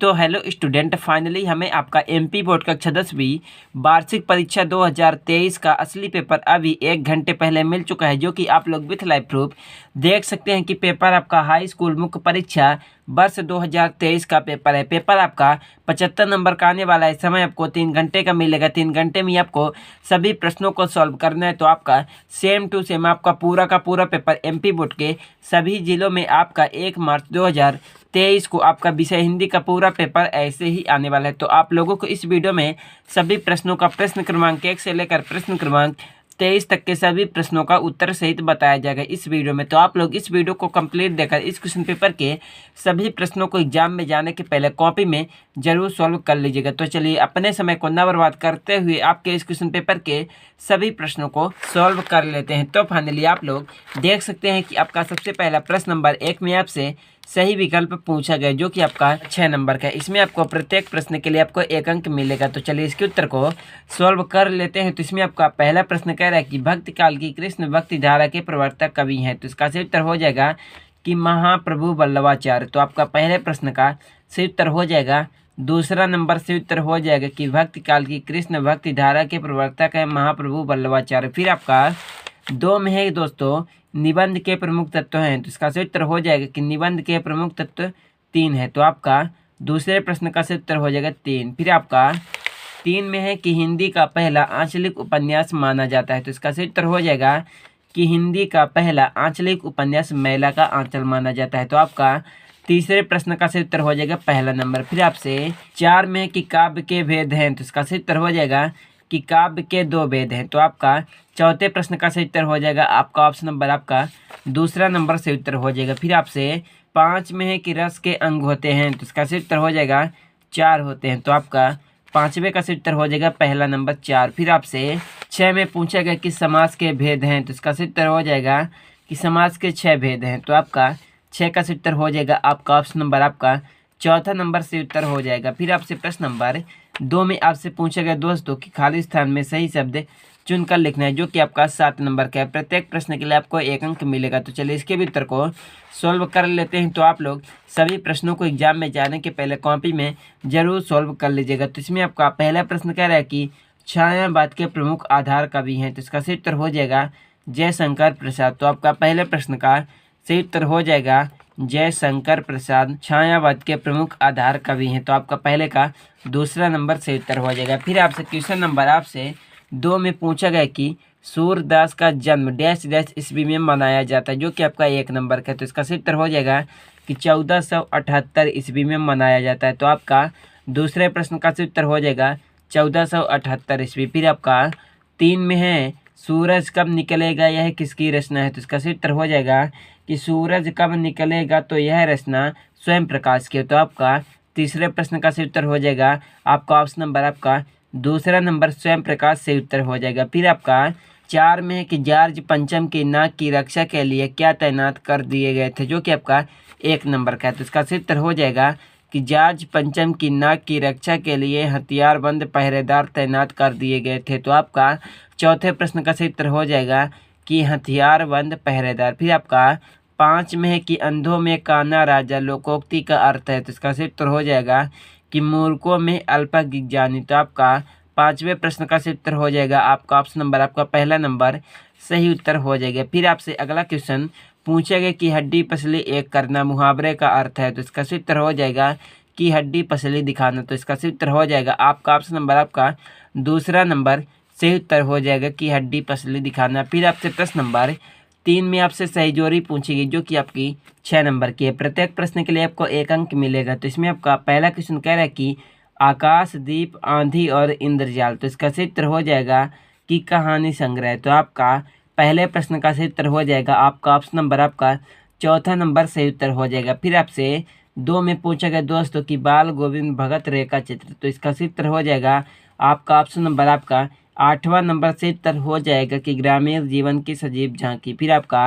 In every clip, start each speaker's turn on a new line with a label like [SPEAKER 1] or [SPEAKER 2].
[SPEAKER 1] तो hello student, finally हमें आपका एमपी बोर्ड कक्षा 10वीं वार्षिक परीक्षा 2023 का असली पेपर अभी 1 घंटे पहले मिल चुका है, जो कि आप लोग विथ लाइव प्रूफ देख सकते हैं कि पेपर आपका हाई स्कूल मुख्य परीक्षा वर्ष 2023 का पेपर है। पेपर आपका 75 नंबर का आने वाला है। समय आपको 3 घंटे का मिलेगा। 3 घंटे में आपको सभी प्रश्नों को सॉल्व करना है। तो आपका सेम टू सेम आपका पूरा का पूरा पेपर एमपी बोर्ड के सभी जिलों में आपका 1 मार्च 2023 को आपका विषय हिंदी का पूरा पेपर ऐसे ही आने वाला है। तो आप लोगों को इस वीडियो में सभी प्रश्नों का प्रश्न क्रमांक 1 से लेकर प्रश्न क्रमांक 23 तक के सभी प्रश्नों का उत्तर सहित बताया जाएगा इस वीडियो में। तो आप लोग इस वीडियो को कंप्लीट देखकर इस क्वेश्चन पेपर के सभी प्रश्नों को एग्जाम में जाने के पहले कॉपी में जरूर सॉल्व कर लीजिएगा। तो चलिए अपने समय को न बर्बाद करते हुए आपके इस क्वेश्चन पेपर के सभी प्रश्नों को सॉल्व कर लेते हैं। तो फाइनली आप लोग देख सकते हैं कि आपका सबसे पहला प्रश्न नंबर 1 में आपसे सही विकल्प पूछा गया, जो कि आपका 6 नंबर का है। इसमें आपको प्रत्येक प्रश्न के लिए आपको 1 अंक मिलेगा। तो चलिए इसके उत्तर को सॉल्व कर लेते हैं। तो इसमें आपका पहला प्रश्न कह रहा है कि भक्ति काल की कृष्ण भक्ति धारा के प्रवर्तक कवि हैं। तो इसका सही उत्तर हो जाएगा कि महाप्रभु वल्लभाचार्य। तो आपका पहले प्रश्न का सही उत्तर हो जाएगा। दूसरा नंबर से उत्तर हो जाएगा कि भक्ति काल की कृष्ण भक्ति धारा के प्रवर्तक है महाप्रभु वल्लभाचार्य। फिर आपका 2 में है दोस्तों निबंध के प्रमुख तत्व हैं। तो इसका सही उत्तर हो जाएगा कि निबंध के प्रमुख तत्व 3 है। तो आपका दूसरे प्रश्न का सही उत्तर हो जाएगा 3। फिर आपका 3 में है कि हिंदी का पहला आंचलिक उपन्यास माना जाता है। तो इसका सही उत्तर हो जाएगा कि हिंदी का पहला आंचलिक उपन्यास मैला का आंचल माना जाता है। तो आपका तीसरे प्रश्न का सही उत्तर हो जाएगा पहला नंबर। फिर आपसे 4 में है कि काव्य के भेद हैं। तो इसका सही उत्तर हो जाएगा कि काव्य के 2 भेद हैं। तो आपका चौथे प्रश्न का सही उत्तर हो जाएगा आपका ऑप्शन नंबर आपका दूसरा नंबर से उत्तर हो जाएगा। फिर आपसे 5 में है कि रस के अंग होते हैं। तो इसका सही उत्तर हो जाएगा 4 होते हैं। तो आपका 5वें का सही उत्तर हो जाएगा पहला नंबर 4। फिर आपसे 6 में पूछा गया कि समास के भेद हैं। तो इसका सही उत्तर हो जाएगा कि समास के 6 भेद हैं। तो आपका 6 का सही उत्तर हो जाएगा आपका ऑप्शन नंबर आपका चौथा नंबर से उत्तर हो जाएगा। फिर आपसे प्रश्न नंबर 2 में आपसे पूछा गया दोस्तों कि खाली स्थान में सही शब्द चुनकर लिखना है, जो कि आपका 7 नंबर का है। प्रत्येक प्रश्न के लिए आपको 1 अंक मिलेगा। तो चलिए इसके भी उत्तर को सॉल्व कर लेते हैं। तो आप लोग सभी प्रश्नों को एग्जाम में जाने के पहले कॉपी में जरूर सॉल्व कर लीजिएगा। तो इसमें आपका पहला प्रश्न कह रहा है कि छायावाद के प्रमुख आधार कवि हैं। तो इसका सही उत्तर हो जाएगा जयशंकर प्रसाद। तो आपका पहले प्रश्न का सही उत्तर हो जाएगा जयशंकर प्रसाद छायावाद के प्रमुख आधार कवि हैं। तो आपका पहले का दूसरा नंबर से उत्तर हो जाएगा। फिर आपसे क्वेश्चन नंबर आपसे 2 में पूछा गया कि सूरदास का जन्म डैश डैश ईस्वी में मनाया जाता है, जो कि आपका 1 नंबर का है। तो इसका सही उत्तर हो जाएगा कि 1478 ईस्वी में मनाया जाता है। तो आपका दूसरे प्रश्न का सही उत्तर हो जाएगा 1478 ईस्वी। फिर आपका 3 में है सूरज कब निकलेगा यह किसकी रचना है। तो इसका सही उत्तर हो जाएगा कि सूरज कब निकलेगा तो यह रचना स्वयं प्रकाश की है। तो आपका तीसरे प्रश्न का सही उत्तर हो जाएगा आपका ऑप्शन नंबर आपका दूसरा नंबर स्वयं प्रकाश से उत्तर हो जाएगा। फिर आपका 4 में है कि जॉर्ज पंचम की नाक की रक्षा के लिए क्या तैनात कर दिए गए थे, जो कि आपका 1 नंबर का है। तो इसका सही उत्तर हो जाएगा कि जॉर्ज पंचम की नाक की रक्षा के लिए हथियारबंद पहरेदार तैनात कर दिए गए थे। तो आपका चौथे प्रश्न का सही उत्तर हो जाएगा कि हथियारबंद पहरेदार। फिर आपका 5 में है कि अंधों में काना राजा लोकोक्ति का अर्थ है। तो इसका सही उत्तर हो जाएगा कि मूर्खों में अल्पज्ञानी। तो आपका 5वें प्रश्न का सही उत्तर हो जाएगा आपका ऑप्शन नंबर आपका पहला नंबर सही उत्तर हो जाएगा। फिर आपसे अगला क्वेश्चन पूछा गया कि हड्डी पसली एक करना मुहावरे का अर्थ है। तो इसका सही उत्तर हो जाएगा कि हड्डी पसली दिखाना। तो इसका सही उत्तर हो जाएगा आपका ऑप्शन नंबर आपका दूसरा नंबर सही उत्तर हो जाएगा कि हड्डी पसली दिखाना। फिर आपसे प्रश्न नंबर 3 में आपसे सही जोड़ी पूछेगी, जो कि आपकी 6 नंबर की है। प्रत्येक प्रश्न के लिए आपको 1 अंक मिलेगा। तो इसमें आपका पहला क्वेश्चन कह रहा है कि आकाश दीप आंधी और इंद्रजाल। तो इसका सही उत्तर हो जाएगा कि कहानी संग्रह। तो आपका पहले प्रश्न का सही उत्तर हो जाएगा आपका ऑप्शन नंबर आपका चौथा नंबर सही उत्तर हो जाएगा। फिर आपसे 2 में पूछा गया दोस्तों कि बाल गोविंद भगत रेखा चित्र। तो इसका सही उत्तर हो जाएगा आपका ऑप्शन नंबर आपका 8वां नंबर से उत्तर हो जाएगा कि ग्रामीण जीवन की सजीव झांकी। फिर आपका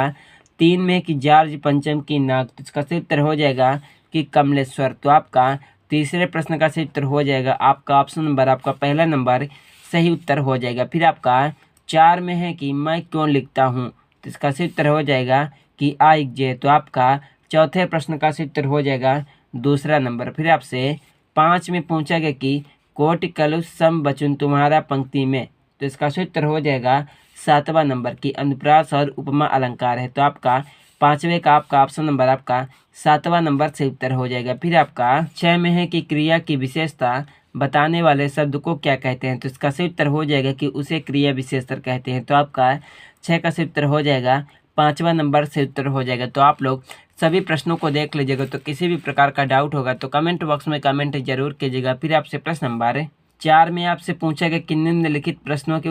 [SPEAKER 1] 3 में कि जॉर्ज पंचम की नाक। तो इसका सही उत्तर हो जाएगा कि कमलेश्वर। तो आपका तीसरे प्रश्न का सही उत्तर हो जाएगा आपका ऑप्शन नंबर आपका पहला नंबर सही उत्तर हो जाएगा। फिर आपका 4 में है कि मैं क्यों लिखता हूँ। तो इसका सही उत्तर हो जाएगा कि आई जे। तो आपका चौथे प्रश्न का सही उत्तर हो जाएगा दूसरा नंबर। फिर आपसे 5 में पूछा गया कि कोटि कलु सम वचन तुम्हारा पंक्ति में, तो इसका सही उत्तर हो जाएगा 7वां नंबर की अनुप्रास और उपमा अलंकार है। तो आपका 5वें का आपका ऑप्शन नंबर आपका 7वां नंबर से उत्तर हो जाएगा। फिर आपका 6 में है कि क्रिया की विशेषता बताने वाले शब्द को क्या कहते हैं, तो इसका सही उत्तर हो जाएगा कि उसे क्रिया विशेषण कहते हैं। तो आपका 6 का सही उत्तर हो जाएगा 5वां नंबर से उत्तर हो जाएगा। तो आप लोग सभी प्रश्नों को देख लीजिएगा। तो किसी भी प्रकार का डाउट होगा तो कमेंट बॉक्स में कमेंट जरूर कीजिएगा। फिर आपसे प्रश्न नंबर 4 में आपसे पूछा गया कि निम्नलिखित प्रश्नों के